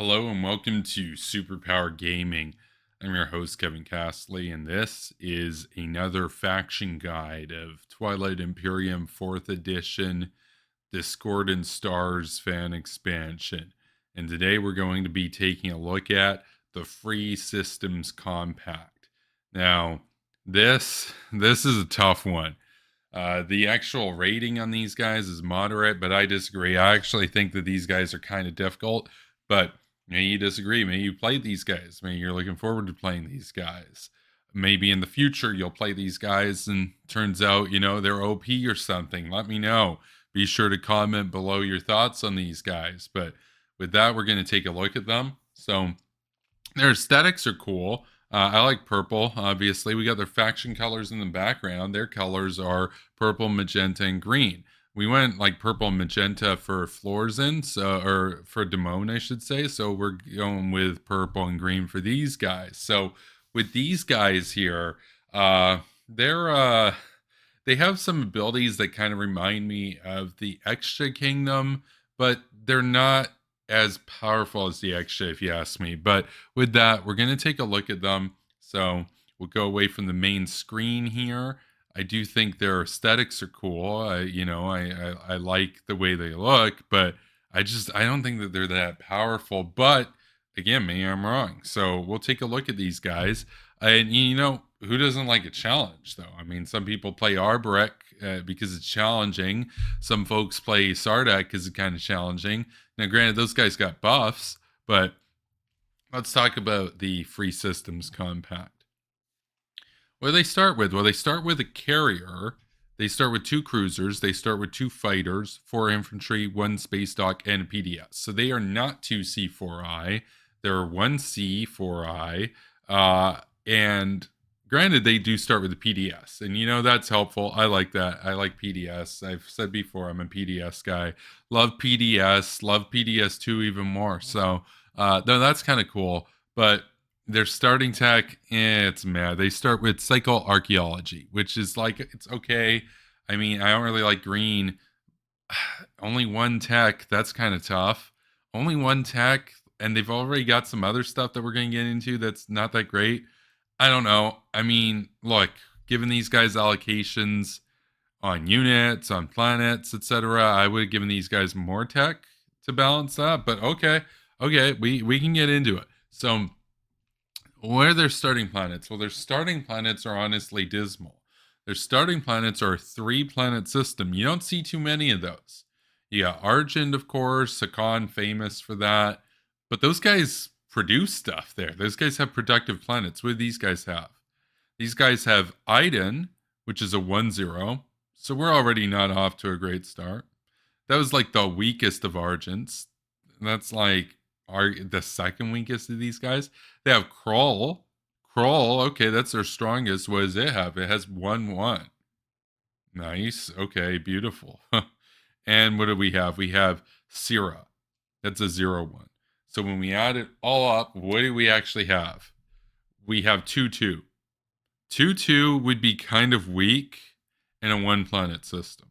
Hello and welcome to Superpower Gaming. I'm your host, Kevin Castley, and this is another faction guide of Twilight Imperium 4th Edition Discordant Stars fan expansion. And today we're going to be taking a look at the Free Systems Compact. Now, this is a tough one. The actual rating on these guys is moderate, but I disagree. I actually think that these guys are kind of difficult, but maybe you disagree. Maybe you played these guys. Maybe you're looking forward to playing these guys. Maybe in the future you'll play these guys and turns out, they're OP or something. Let me know. Be sure to comment below your thoughts on these guys. But with that, we're going to take a look at them. So their aesthetics are cool. I like purple, obviously. We got their faction colors in the background. Their colors are purple, magenta, and green. We went like purple and magenta for Florzen, or for Damone, I should say. So we're going with purple and green for these guys. So with these guys here, they have some abilities that kind of remind me of the Extra Kingdom, but they're not as powerful as the Extra, if you ask me. But with that, we're going to take a look at them. So we'll go away from the main screen here. I do think their aesthetics are cool. I like the way they look, but I don't think that they're that powerful. But again, maybe I'm wrong. So we'll take a look at these guys. And who doesn't like a challenge, though? I mean, some people play Arborek because it's challenging. Some folks play Sardak because it's kind of challenging. Now, granted, those guys got buffs, but let's talk about the Free Systems Compact. What do they start with? Well, they start with a carrier. They start with 2 cruisers. They start with 2 fighters, 4 infantry, 1 space dock, and a PDS. So they are not 2C4I. They're 1C 4I. And granted, they do start with a PDS. And, that's helpful. I like that. I like PDS. I've said before, I'm a PDS guy. Love PDS. Love PDS2 even more. So, no, that's kind of cool. But their starting tech, it's mad. They start with Cycle Archaeology, which is like, it's okay. I mean, I don't really like green. Only 1 tech. That's kind of tough. Only 1 tech. And they've already got some other stuff that we're going to get into that's not that great. I don't know. I mean, look, given these guys allocations on units, on planets, etc., I would have given these guys more tech to balance that. But okay, we can get into it. So, where are their starting planets? Well, their starting planets are honestly dismal. Their starting planets are a 3-planet system. You don't see too many of those. You got Argent, of course, Sakan, famous for that. But those guys produce stuff there. Those guys have productive planets. What do these guys have? These guys have Iden, which is a 1-0. So we're already not off to a great start. That was like the weakest of Argents. That's like the second weakest of these guys. They have Krull. Krull, okay, that's their strongest. What does it have? It has 1-1. Nice. Okay, beautiful. And what do we have? We have Syrah. That's a 0-1. So when we add it all up, what do we actually have? We have 2-2. 2-2 would be kind of weak in a 1-planet system.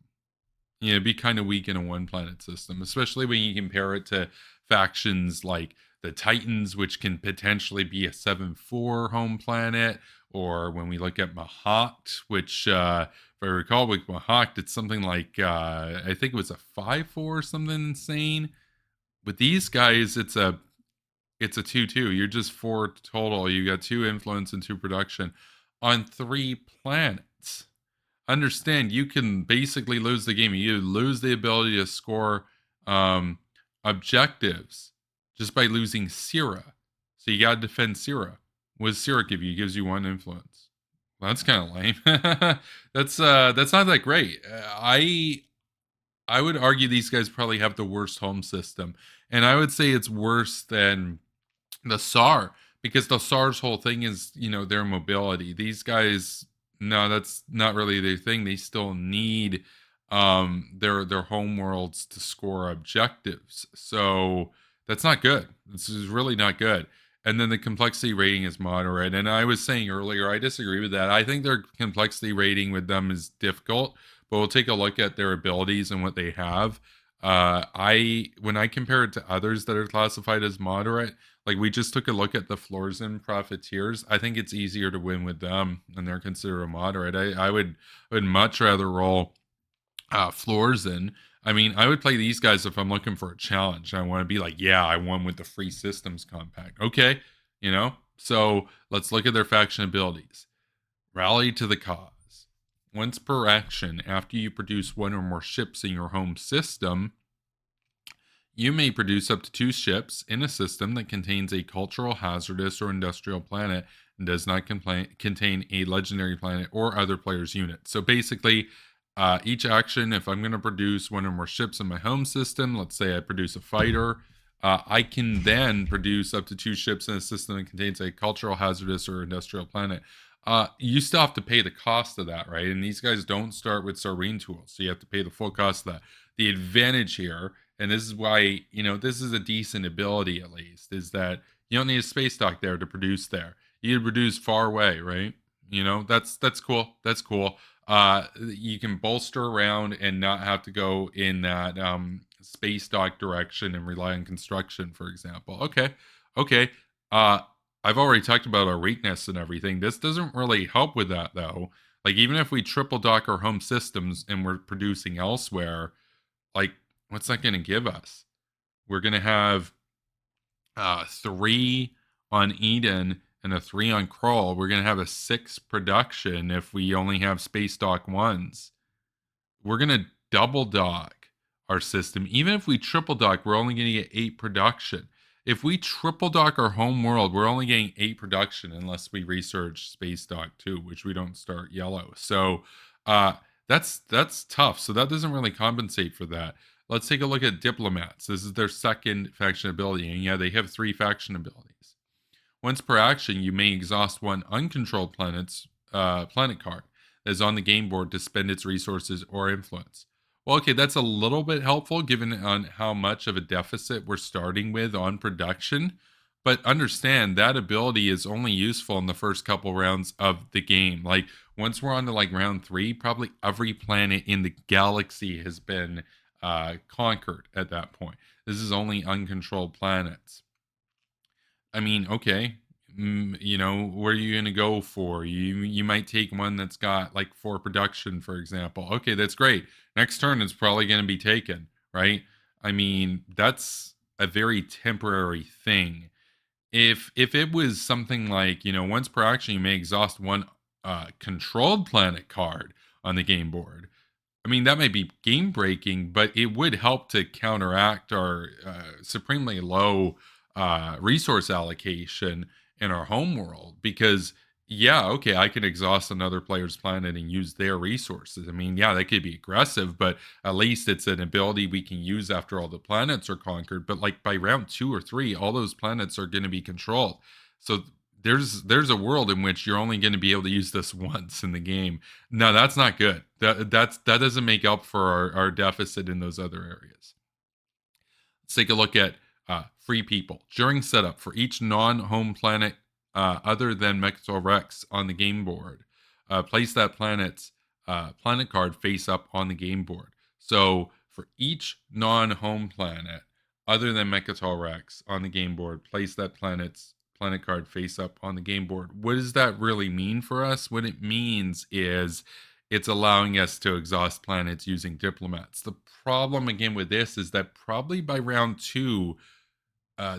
Yeah, it'd be kind of weak in a 1-planet system, especially when you compare it to factions like the Titans, which can potentially be a 7-4 home planet, or when we look at Mahat, which, if I recall, with Mahat, it's something like, I think it was a 5-4 or something insane. With these guys, it's a 2-2. You're just 4 total. You got 2 influence and 2 production on 3 planets. Understand, you can basically lose the game. You lose the ability to score objectives just by losing Syrah. So you got to defend Syrah. What does Syrah give you? It gives you 1 influence. Well, that's kind of lame. That's not that great. I would argue these guys probably have the worst home system. And I would say it's worse than the SAR, because the SAR's whole thing is, their mobility. These guys, no, that's not really their thing. They still need their home worlds to score objectives. So that's not good. This is really not good. And then the complexity rating is moderate. And I was saying earlier, I disagree with that. I think their complexity rating with them is difficult, but we'll take a look at their abilities and what they have. I when I compare it to others that are classified as moderate, like we just took a look at the floors and profiteers. I think it's easier to win with them, and they're considered a moderate. I would much rather roll floors in. I mean, I would play these guys if I'm looking for a challenge. I want to be like, yeah, I won with the free systems compact. Okay, you know. So let's look at their faction abilities. Rally to the cause. Once per action, after you produce one or more ships in your home system, you may produce up to 2 ships in a system that contains a cultural, hazardous, or industrial planet and does not contain a legendary planet or other player's unit. So basically, each action, if I'm going to produce one or more ships in my home system, let's say I produce a fighter, I can then produce up to 2 ships in a system that contains a cultural, hazardous, or industrial planet. You still have to pay the cost of that, right? And these guys don't start with Serene tools, so you have to pay the full cost of that. The advantage here, and this is why, this is a decent ability at least, is that you don't need a space dock there to produce there. You can produce far away, right? That's cool. That's cool. You can bolster around and not have to go in that space dock direction and rely on construction, for example. Okay. Uh, I've already talked about our weakness and everything. This doesn't really help with that though. Like even if we triple dock our home systems and we're producing elsewhere, like what's that going to give us? We're going to have 3 on Eden and a 3 on Crawl. We're going to have a 6 production if we only have space dock ones. We're going to double dock our system. Even if we triple dock, we're only going to get 8 production. If we triple dock our home world, we're only getting 8 production unless we research space dock 2, which we don't start yellow. So that's tough. So that doesn't really compensate for that. Let's take a look at diplomats. This is their second faction ability, and yeah, they have 3 faction abilities. Once per action, you may exhaust one uncontrolled planet card that is on the game board to spend its resources or influence. Well, okay, that's a little bit helpful given on how much of a deficit we're starting with on production. But understand that ability is only useful in the first couple rounds of the game. Like once we're on to like round 3, probably every planet in the galaxy has been conquered at that point. This is only uncontrolled planets. I mean, okay, where are you going to go for? You might take one that's got like 4 production, for example. Okay, that's great. Next turn it's probably going to be taken, right? I mean, that's a very temporary thing. If it was something like, once per action you may exhaust one controlled planet card on the game board. I mean, that might be game breaking, but it would help to counteract our supremely low resource allocation in our home world. Because, yeah, okay, I can exhaust another player's planet and use their resources. I mean, yeah, that could be aggressive, but at least it's an ability we can use after all the planets are conquered. But like by round 2 or 3, all those planets are going to be controlled. So there's a world in which you're only going to be able to use this once in the game. No, that's not good. That doesn't make up for our deficit in those other areas. Let's take a look at free people. During setup, for each non-home planet other than Mechatol Rex on the game board, place that planet's planet card face up on the game board. So for each non-home planet other than Mechatol Rex on the game board, place that planet's planet card face up on the game board. What does that really mean for us? What it means is it's allowing us to exhaust planets using diplomats. The problem again with this is that probably by round 2,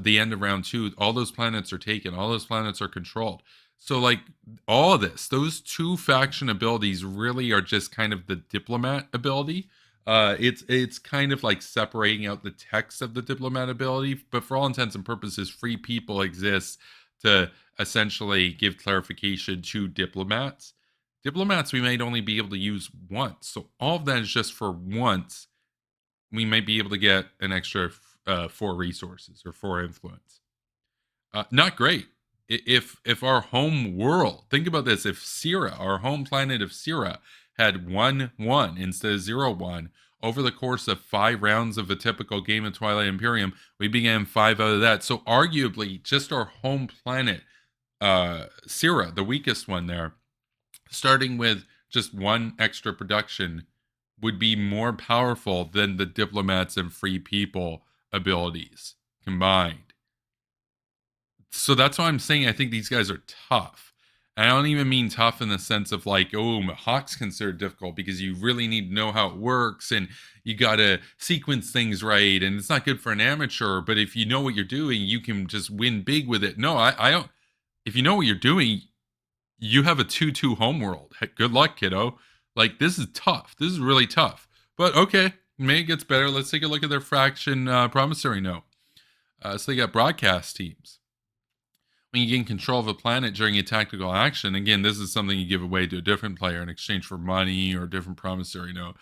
the end of round 2, all those planets are taken, all those planets are controlled. So like all of this, those 2 faction abilities really are just kind of the diplomat ability. It's kind of like separating out the text of the diplomat ability, but for all intents and purposes, free people exists to essentially give clarification to diplomats. Diplomats we might only be able to use once, so all of that is just for once. We might be able to get an extra 4 resources or 4 influence. Not great. If our home world, think about this, if Syrah, our home planet of Syrah, had 1-1 instead of 0-1 over the course of 5 rounds of a typical game of Twilight Imperium, we began 5 out of that. So arguably, just our home planet, Syrah, the weakest one there, starting with just 1 extra production, would be more powerful than the diplomats and free people abilities combined. So that's why I'm saying I think these guys are tough. I don't even mean tough in the sense of like, oh, Hawk's considered difficult because you really need to know how it works and you got to sequence things right. And it's not good for an amateur, but if you know what you're doing, you can just win big with it. No, I don't. If you know what you're doing, you have a 2-2 homeworld. Heck, good luck, kiddo. Like, this is tough. This is really tough. But okay, maybe it gets better. Let's take a look at their faction promissory note. So they got broadcast teams. When you gain control of a planet during a tactical action, again, this is something you give away to a different player in exchange for money or a different promissory note.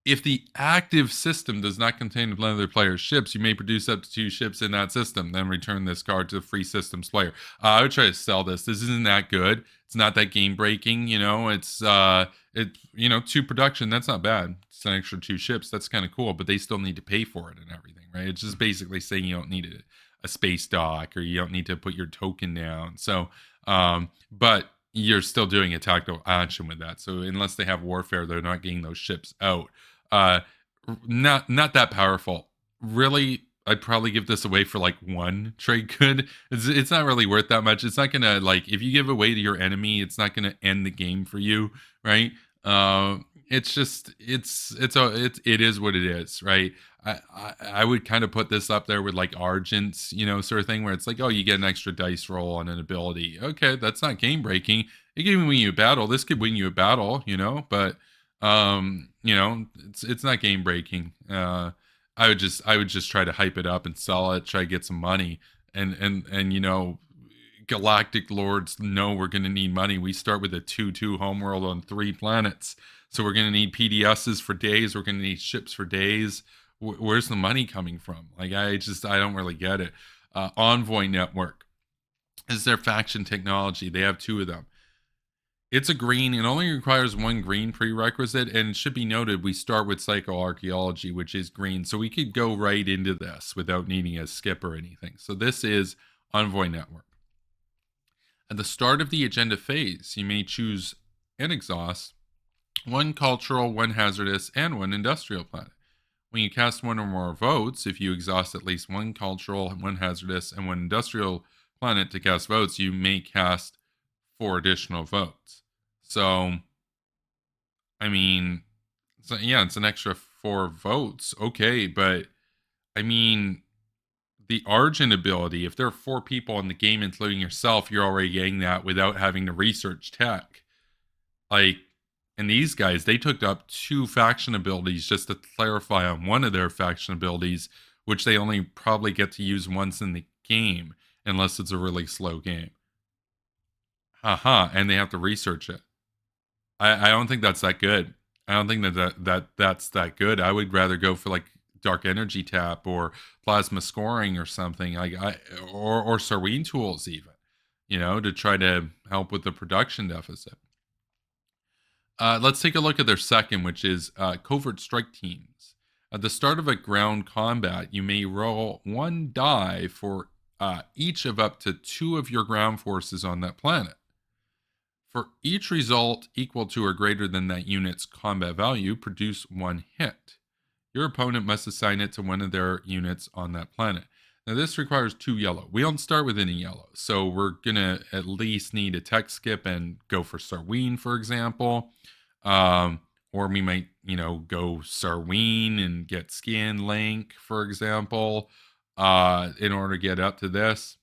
If the active system does not contain another player's ships, you may produce up to 2 ships in that system, then return this card to the free systems player. I would try to sell this. This isn't that good. It's not that game breaking, it's 2 production. That's not bad. It's an extra 2 ships. That's kind of cool, but they still need to pay for it and everything, right? It's just basically saying you don't need a space dock or you don't need to put your token down. So, but you're still doing a tactical action with that. So unless they have warfare, they're not getting those ships out. Not that powerful. Really, I'd probably give this away for like 1 trade good. It's not really worth that much. It's not gonna, like, if you give away to your enemy, it's not gonna end the game for you, right? It's just it is what it is, right? I would kind of put this up there with like Argent's, sort of thing where it's like, oh, you get an extra dice roll on an ability. Okay, that's not game breaking. It can win you a battle. This could win you a battle, but it's not game breaking. I would just try to hype it up and sell it, try to get some money, and galactic lords know we're going to need money. We start with a 2-2 homeworld on 3 planets, so we're going to need PDSs for days. We're going to need ships for days. Where's the money coming from? Like, I don't really get it. Envoy Network is their faction technology. They have 2 of them. It's a green. It only requires 1 green prerequisite, and it should be noted we start with psychoarchaeology, which is green, so we could go right into this without needing a skip or anything. So this is Envoy Network. At the start of the agenda phase, you may choose and exhaust 1 cultural, 1 hazardous, and 1 industrial planet. When you cast 1 or more votes, if you exhaust at least 1 cultural, 1 hazardous, and 1 industrial planet to cast votes, you may cast 4 additional votes. So, I mean, it's an extra 4 votes. Okay, but I mean, the Argent ability, if there are 4 people in the game, including yourself, you're already getting that without having to research tech. Like, and these guys, they took up 2 faction abilities just to clarify on one of their faction abilities, which they only probably get to use once in the game, unless it's a really slow game. And they have to research it. I don't think that's that good. I don't think that's that good. I would rather go for like Dark Energy Tap or Plasma Scoring or something, like or Serene Tools even, to try to help with the production deficit. Let's take a look at their second, which is Covert Strike Teams. At the start of a ground combat, you may roll 1 die for each of up to 2 of your ground forces on that planet. For each result equal to or greater than that unit's combat value, produce 1 hit. Your opponent must assign it to one of their units on that planet. Now, this requires 2 yellow. We don't start with any yellow, so we're going to at least need a tech skip and go for Sarween, for example. Or we might, go Sarween and get Scan Link, for example, in order to get up to this.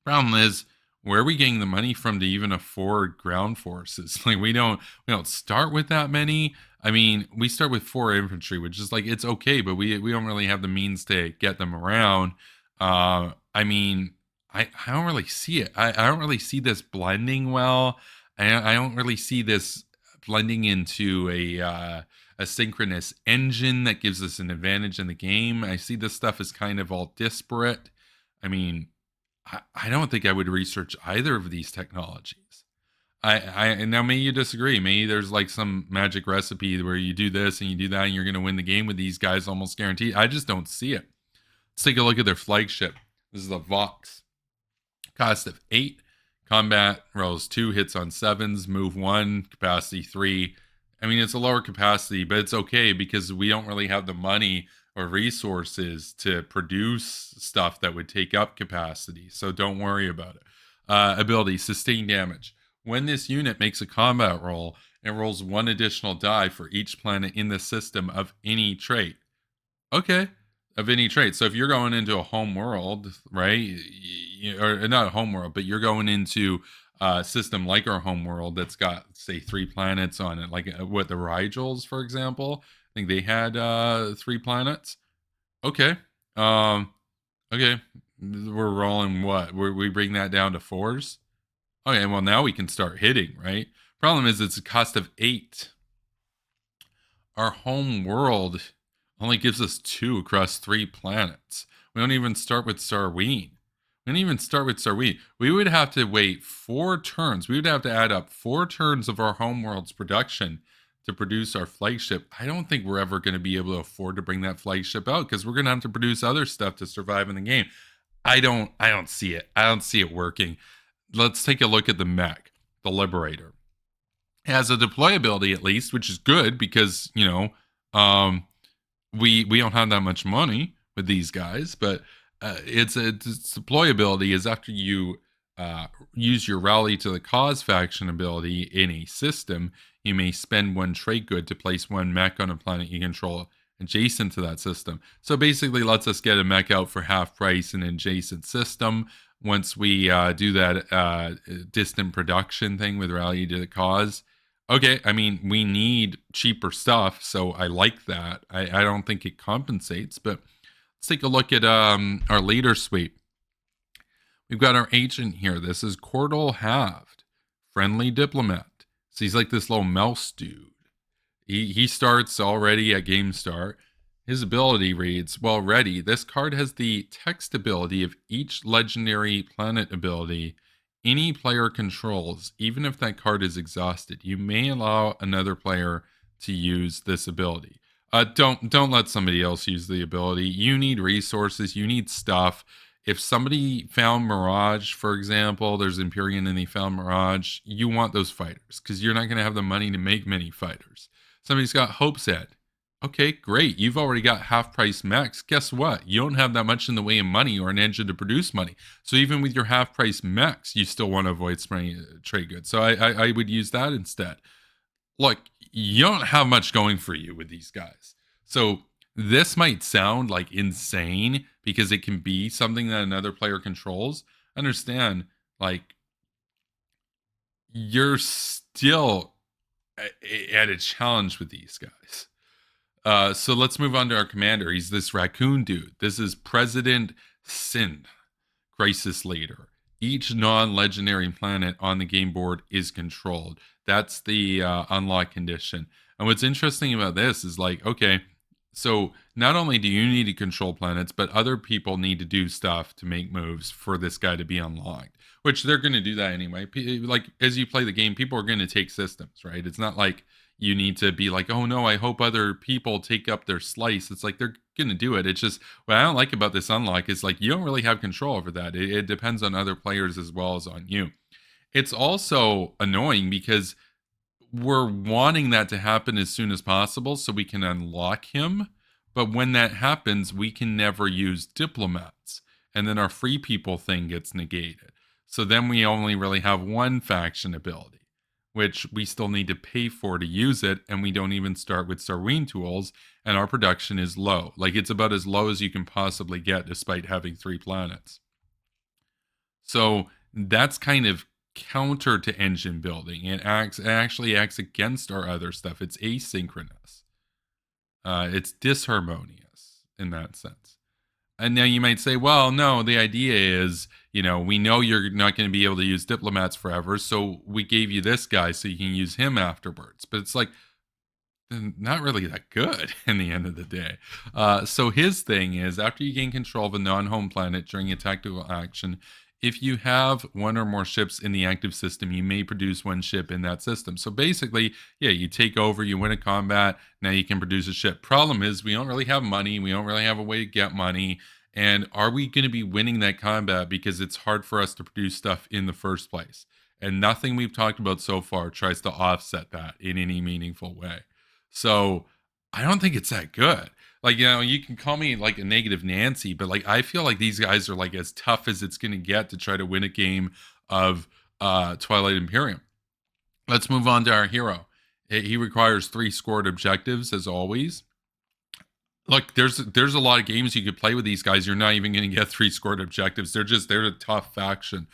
Problem is, where are we getting the money from to even afford ground forces? Like, we don't start with that many. I mean, we start with 4 infantry, which is like, it's okay, but we don't really have the means to get them around. I mean, I don't really see it. I don't really see this blending well. I don't really see this blending into a synchronous engine that gives us an advantage in the game. I see this stuff as kind of all disparate. I mean, I don't think I would research either of these technologies. And now maybe you disagree. Maybe there's like some magic recipe where you do this and you do that and you're going to win the game with these guys almost guaranteed. I just don't see it. Let's take a look at their flagship. This is a Vox. Cost of 8. Combat rolls 2 hits on 7s, move 1, capacity 3, I mean, it's a lower capacity, but it's okay because we don't really have the money or resources to produce stuff that would take up capacity. So don't worry about it. Ability, sustain damage. When this unit makes a combat roll, it rolls one additional die for each planet in the system of any trait. Okay, of any trait. So if you're going into a home world, right, or not a home world, but you're going into a system like our home world that's got, say, 3 planets on it, like what the Rigels, for example. I think they had 3 planets. Okay, um, okay, we're rolling what? We bring that down to 4s. Okay, well now we can start hitting, right? Problem is it's a cost of 8. Our home world only gives us 2 across 3 planets. We don't even start with Sarween. We don't even start with Sarween. We would have to wait 4 turns. We would have to add up 4 turns of our home world's production to produce our flagship. I don't think we're ever going to be able to afford to bring that flagship out because we're going to have to produce other stuff to survive in the game. I don't see it. I don't see it working. Let's take a look at the mech, the Liberator. It has a deployability at least, which is good because, we don't have that much money with these guys, but its deployability is after you use your rally to the cause faction ability in a system, you may spend 1 trade good to place 1 mech on a planet you control adjacent to that system. So basically lets us get a mech out for half price in an adjacent system. Once we do that distant production thing with rally to the cause. Okay, I mean, we need cheaper stuff, so I like that. I don't think it compensates, but let's take a look at our leader suite. We've got our agent here. This is Cordell Halved, friendly diplomat. So he's like this little mouse dude. He starts already at game start. His ability reads, well, ready. This card has the text ability of each legendary planet ability any player controls, even if that card is exhausted. You may allow another player to use this ability. Don't let somebody else use the ability. You need resources. You need stuff. If somebody found Mirage, for example, there's Imperium and they found Mirage, you want those fighters because you're not going to have the money to make many fighters. Somebody's got Hope's Head. Okay, great. You've already got half price mechs. Guess what? You don't have that much in the way of money or an engine to produce money. So even with your half price mechs, you still want to avoid spraying trade goods. So I would use that instead. Look, you don't have much going for you with these guys. So this might sound like insane because it can be something that another player controls. Understand, like, you're still at a challenge with these guys. So let's move on to our commander. He's this raccoon dude. This is President Sin, crisis leader. Each non-legendary planet on the game board is controlled. That's the unlock condition. And what's interesting about this is like, okay, so not only do you need to control planets, but other people need to do stuff to make moves for this guy to be unlocked, which they're going to do that anyway. Like as you play the game, people are going to take systems, right? It's not like you need to be like, oh no, I hope other people take up their slice. It's like they're going to do it. It's just what I don't like about this unlock is like you don't really have control over that. It depends on other players as well as on you. It's also annoying because we're wanting that to happen as soon as possible so we can unlock him. But when that happens, we can never use diplomats. And then our free people thing gets negated. So then we only really have 1 faction ability, which we still need to pay for to use it. And we don't even start with Sarween tools. And our production is low. Like it's about as low as you can possibly get despite having 3 planets. So that's kind of counter to engine building. It actually acts against our other stuff. It's asynchronous. It's disharmonious in that sense. And now you might say, well, no, the idea is, we know you're not going to be able to use diplomats forever, so we gave you this guy so you can use him afterwards. But it's like, not really that good in the end of the day. So his thing is, after you gain control of a non-home planet during a tactical action, if you have 1 or more ships in the active system, you may produce 1 ship in that system. So basically, yeah, you take over, you win a combat, now you can produce a ship. Problem is, we don't really have money. We don't really have a way to get money. And are we going to be winning that combat because it's hard for us to produce stuff in the first place? and nothing we've talked about so far tries to offset that in any meaningful way. So I don't think it's that good. Like, you can call me like a negative Nancy, but like I feel like these guys are like as tough as it's going to get to try to win a game of Twilight Imperium. Let's move on to our hero. He requires 3 scored objectives as always. Look, there's a lot of games you could play with these guys. You're not even going to get 3 scored objectives. They're a tough faction.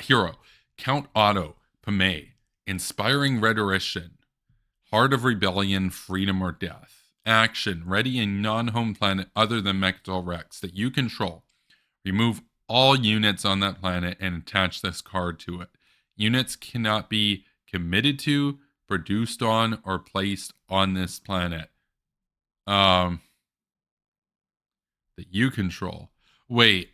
Hero, Count Otto Pame, Inspiring Rhetorician, Heart of Rebellion, Freedom or Death. Action, ready a non-home planet other than Mechdol Rex that you control. Remove all units on that planet and attach this card to it. Units cannot be committed to, produced on, or placed on this planet. That you control. Wait,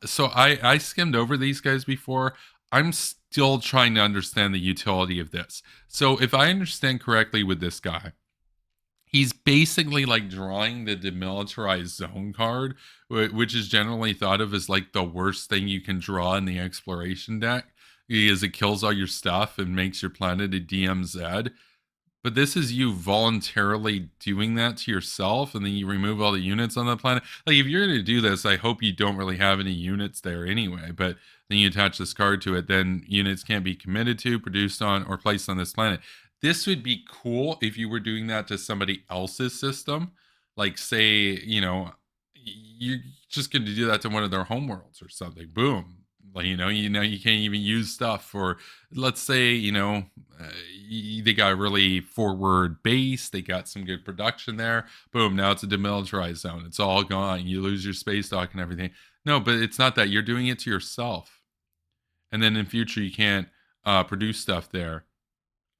so I skimmed over these guys before. I'm still trying to understand the utility of this. So if I understand correctly with this guy, he's basically like drawing the demilitarized zone card, which is generally thought of as like the worst thing you can draw in the exploration deck, because it kills all your stuff and makes your planet a DMZ. But this is you voluntarily doing that to yourself, and then you remove all the units on the planet. Like, if you're going to do this, I hope you don't really have any units there anyway. But then you attach this card to it, then units can't be committed to, produced on, or placed on this planet. This would be cool if you were doing that to somebody else's system. Like, say, you're just going to do that to one of their homeworlds or something. Boom. Like, you can't even use stuff for, let's say, they got a really forward base. They got some good production there. Boom. Now it's a demilitarized zone. It's all gone. You lose your space dock and everything. No, but it's not that. You're doing it to yourself. And then in future, you can't produce stuff there.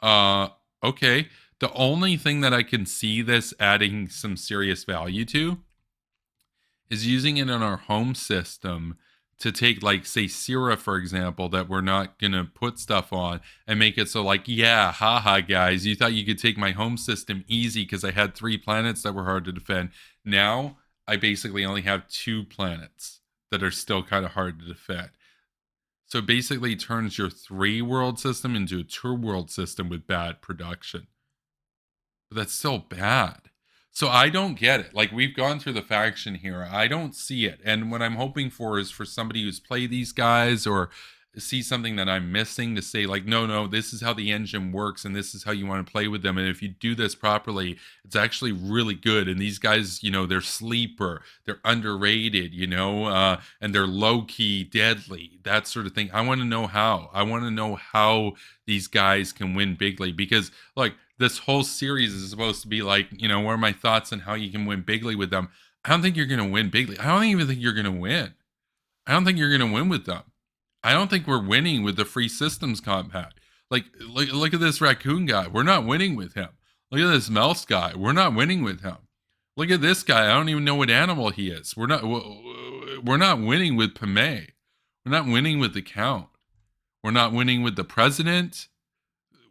Okay. The only thing that I can see this adding some serious value to is using it on our home system to take, like, say, Syrah, for example, that we're not going to put stuff on, and make it so, like, yeah, haha, guys, you thought you could take my home system easy because I had 3 planets that were hard to defend. Now, I basically only have 2 planets that are still kind of hard to defend. So basically turns your 3-world system into a 2-world system with bad production. But that's still bad. So I don't get it. Like, we've gone through the faction here. I don't see it. And what I'm hoping for is for somebody who's played these guys or see something that I'm missing to say, like, no, this is how the engine works and this is how you want to play with them. And if you do this properly, it's actually really good. And these guys, they're sleeper, they're underrated, and they're low-key deadly, that sort of thing. I want to know how. I want to know how these guys can win bigly, because, like, this whole series is supposed to be like, what are my thoughts on how you can win bigly with them? I don't think you're going to win bigly. I don't even think you're going to win. I don't think you're going to win with them. I don't think we're winning with the free systems compact. Like, look at this raccoon guy. We're not winning with him. Look at this mouse guy. We're not winning with him. Look at this guy. I don't even know what animal he is. We're not winning with Pame. We're not winning with the Count. We're not winning with the president.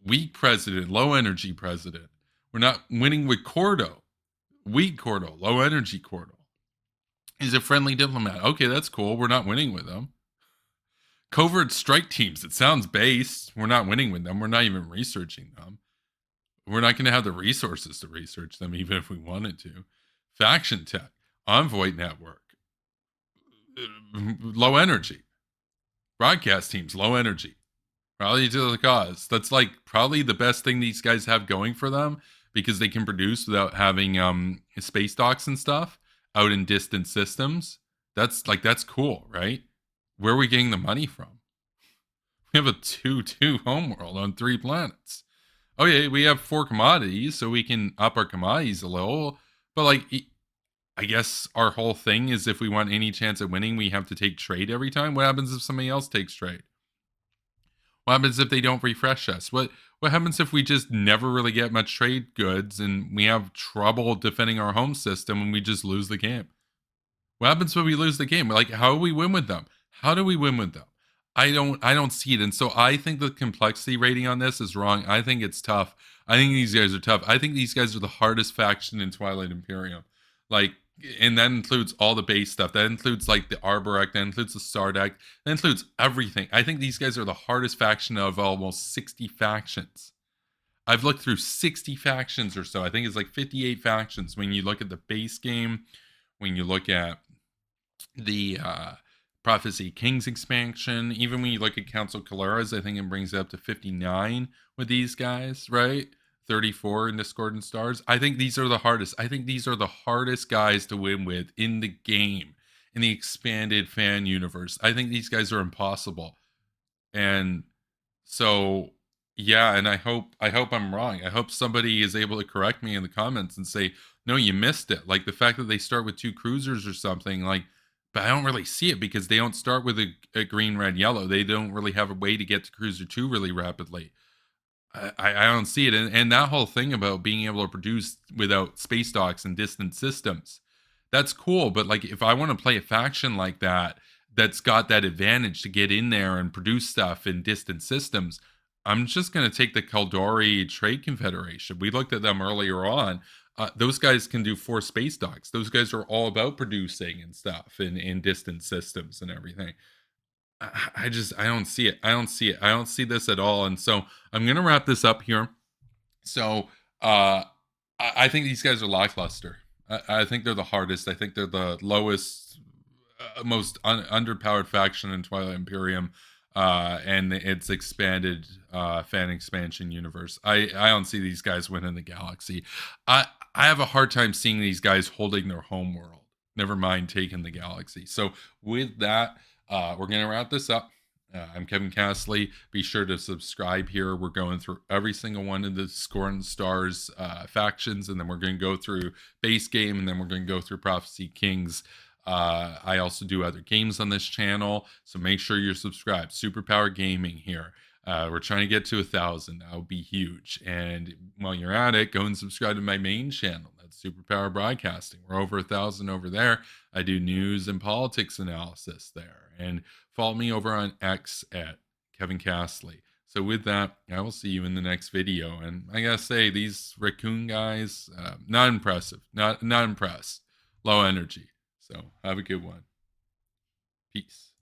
Weak president, low energy president. We're not winning with Cordo. Weak Cordo, low energy Cordo. He's a friendly diplomat. Okay, that's cool. We're not winning with him. Covert strike teams. It sounds based. We're not winning with them. We're not even researching them. We're not going to have the resources to research them, even if we wanted to. Faction tech. Envoy network. Low energy. Broadcast teams, low energy. Rally to the cause. That's like probably the best thing these guys have going for them, because they can produce without having space docks and stuff out in distant systems. That's cool, right? Where are we getting the money from? We have a 2-2 homeworld on 3 planets. Okay, we have 4 commodities, so we can up our commodities a little. But, like, I guess our whole thing is if we want any chance at winning, we have to take trade every time. What happens if somebody else takes trade? What happens if they don't refresh us? What happens if we just never really get much trade goods and we have trouble defending our home system and we just lose the game? What happens when we lose the game? Like, how do we win with them? How do we win with them? I don't see it. And so I think the complexity rating on this is wrong. I think it's tough. I think these guys are tough. I think these guys are the hardest faction in Twilight Imperium. Like, And that includes all the base stuff. That includes like the Arborec. That includes the Sardec. That includes everything. I think these guys are the hardest faction of almost 60 factions. I've looked through 60 factions or so. I think it's like 58 factions when you look at the base game, when you look at the Prophecy Kings expansion, even when you look at Council Caleras, I think it brings it up to 59 with these guys, right? 34 in Discordant Stars. I think these are the hardest. I think these are the hardest guys to win with in the game, in the expanded fan universe. I think these guys are impossible. And so yeah, and I hope I'm wrong. I hope somebody is able to correct me in the comments and say, no, you missed it. Like the fact that they start with 2 cruisers or something, like, but I don't really see it because they don't start with a green, red, yellow. They don't really have a way to get to cruiser 2 really rapidly. I don't see it. And that whole thing about being able to produce without space docks and distant systems, that's cool. But like, if I want to play a faction like that, that's got that advantage to get in there and produce stuff in distant systems, I'm just going to take the Kaldori Trade Confederation. We looked at them earlier on. Those guys can do 4 space docks. Those guys are all about producing and stuff in distant systems and everything. I don't see it. I don't see it. I don't see this at all. And so I'm gonna wrap this up here. So I think these guys are lackluster. I think they're the hardest. I think they're the lowest, most underpowered faction in Twilight Imperium, and its expanded fan expansion universe. I don't see these guys winning the galaxy. I have a hard time seeing these guys holding their home world. Never mind taking the galaxy. So with that, we're gonna wrap this up. I'm Kevin Castley. Be sure to subscribe here. We're going through every single one of the Discordant Stars factions, and then we're going to go through base game, and then we're going to go through Prophecy Kings. I also do other games on this channel, so make sure you're subscribed. Superpower Gaming here. We're trying to get to 1,000. That would be huge. And while you're at it, go and subscribe to my main channel. That's Superpower Broadcasting. We're over 1,000 over there. I do news and politics analysis there. And follow me over on X at Kevin Castley. So with that, I will see you in the next video. And I gotta say, these raccoon guys, not impressive. Not impressed. Low energy. So have a good one. Peace.